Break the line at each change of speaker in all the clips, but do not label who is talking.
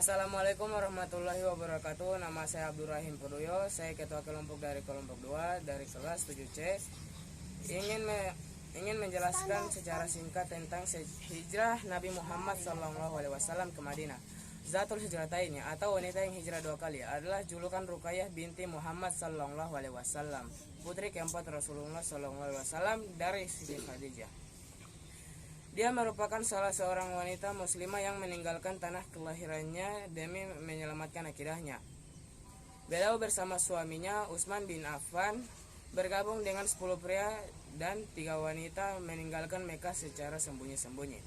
Assalamualaikum warahmatullahi wabarakatuh. Nama saya Abdurrahim Pudoyo. Saya ketua kelompok dari kelompok 2 dari kelas 7C. Ingin menjelaskan secara singkat tentang hijrah Nabi Muhammad SAW ke Madinah. Zatul Hijrataini atau wanita yang hijrah 2 kali adalah julukan Ruqayyah binti Muhammad SAW, putri keempat Rasulullah SAW dari Siti Khadijah. Dia merupakan salah seorang wanita muslimah yang meninggalkan tanah kelahirannya demi menyelamatkan akidahnya. Beliau bersama suaminya Utsman bin Affan bergabung dengan 10 pria dan 3 wanita meninggalkan Mekah secara sembunyi-sembunyi.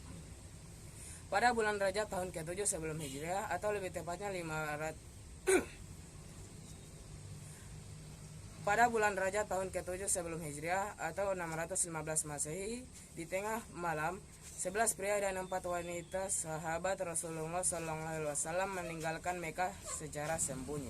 Pada bulan Rajab tahun ke-7 sebelum Hijriah atau lebih tepatnya Pada bulan Rajab tahun ke-7 sebelum Hijriah atau 615 Masehi, di tengah malam, 11 pria dan 4 wanita sahabat Rasulullah SAW meninggalkan Mekah secara sembunyi.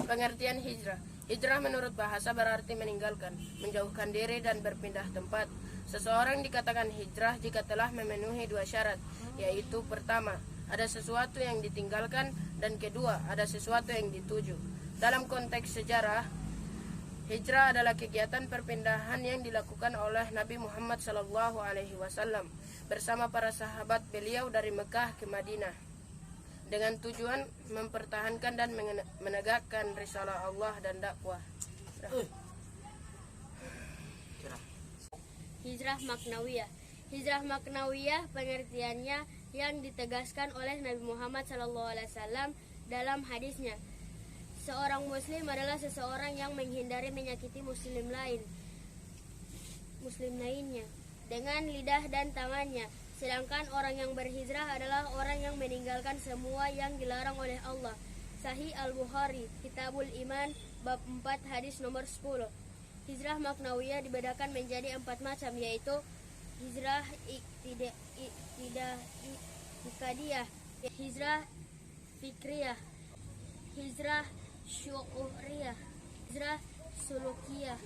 Pengertian hijrah. Hijrah menurut bahasa berarti meninggalkan, menjauhkan diri dan berpindah tempat. Seseorang dikatakan hijrah jika telah memenuhi 2 syarat, yaitu pertama, ada sesuatu yang ditinggalkan, dan kedua, ada sesuatu yang dituju. Dalam konteks sejarah, hijrah adalah kegiatan perpindahan yang dilakukan oleh Nabi Muhammad SAW bersama para sahabat beliau dari Mekah ke Madinah dengan tujuan mempertahankan dan menegakkan risalah Allah dan dakwah.
Hijrah maknawiyah. Hijrah maknawiyah pengertiannya yang ditegaskan oleh Nabi Muhammad SAW dalam hadisnya. Seorang muslim adalah seseorang yang menghindari menyakiti muslim lainnya dengan lidah dan tangannya. Sedangkan orang yang berhijrah adalah orang yang meninggalkan semua yang dilarang oleh Allah. Sahih Al-Bukhari, Kitabul Iman, bab 4 hadis nomor 10. Hijrah maknawiyah dibedakan menjadi 4 macam, yaitu hijrah iqtidiyah, hijrah fikriyah, hijrah syu'uriyah, hijrah sulukiyah.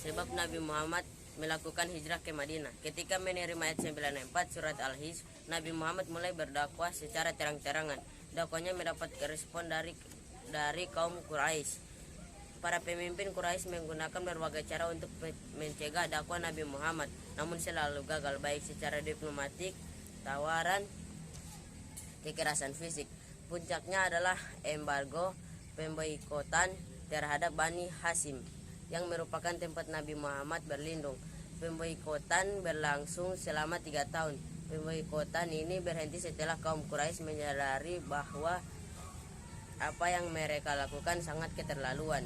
Sebab Nabi Muhammad melakukan hijrah ke Madinah. Ketika menerima ayat 94 surat Al-Hijr, Nabi Muhammad mulai berdakwah secara terang-terangan. Dakwahnya mendapat respon dari kaum Quraisy. Para pemimpin Quraisy menggunakan berbagai cara untuk mencegah dakwah Nabi Muhammad, namun selalu gagal, baik secara diplomatik, tawaran, kekerasan fisik. Puncaknya adalah embargo pemboikotan terhadap Bani Hasyim yang merupakan tempat Nabi Muhammad berlindung. Pemboikotan berlangsung selama 3 tahun. Pemboikotan ini berhenti setelah kaum Quraisy menyadari bahwa apa yang mereka lakukan sangat keterlaluan.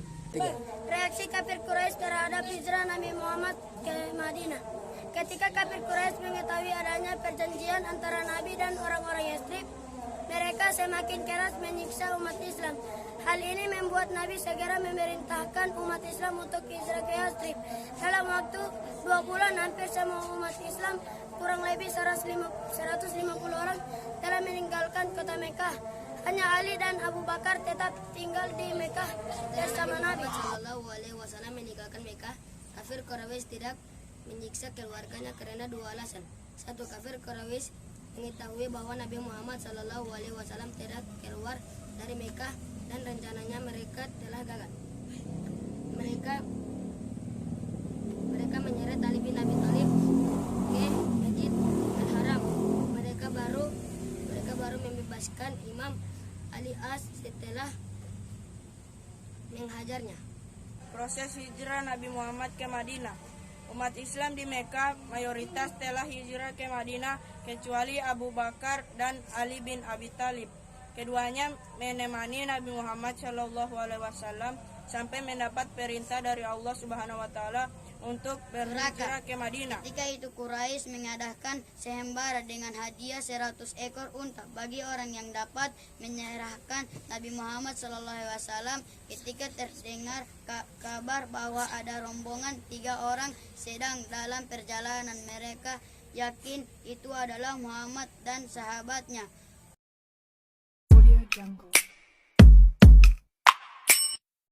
Reaksi kafir Quraisy terhadap hijrah Nabi Muhammad ke Madinah. Ketika kafir Quraisy mengetahui adanya perjanjian antara Nabi dan orang-orang Yathrib, mereka semakin keras menyiksa umat Islam. Hal ini membuat Nabi segera memerintahkan umat Islam untuk hijrah ke Yathrib. Dalam waktu 2 bulan, hampir semua umat Islam, kurang lebih 150 orang, telah meninggalkan kota Mekah. Hanya Ali dan Abu Bakar tetap tinggal di Mekah bersama Nabi.
SAW meninggalkan Mekah. Kafir Quraisy tidak menyiksa keluarganya karena 2 alasan. 1. Kafir Quraisy mengetahui bahwa Nabi Muhammad SAW tidak keluar dari Mekah dan rencananya mereka telah gagal. Mereka menyeret Ali bin Abi Thalib ke Masjidil Haram. Mereka baru membebaskan Imam Ali As setelah menghajarnya.
Proses hijrah Nabi Muhammad ke Madinah. Umat Islam di Mekah mayoritas telah hijrah ke Madinah kecuali Abu Bakar dan Ali bin Abi Thalib. Keduanya menemani Nabi Muhammad SAW sampai mendapat perintah dari Allah Subhanahu wa taala untuk berhijrah ke Madinah.
Ketika itu Quraisy mengadakan sayembara dengan hadiah 100 ekor unta bagi orang yang dapat menyerahkan Nabi Muhammad SAW. Ketika terdengar kabar bahwa ada rombongan 3 orang sedang dalam perjalanan, mereka yakin itu adalah Muhammad dan sahabatnya.
Jungle.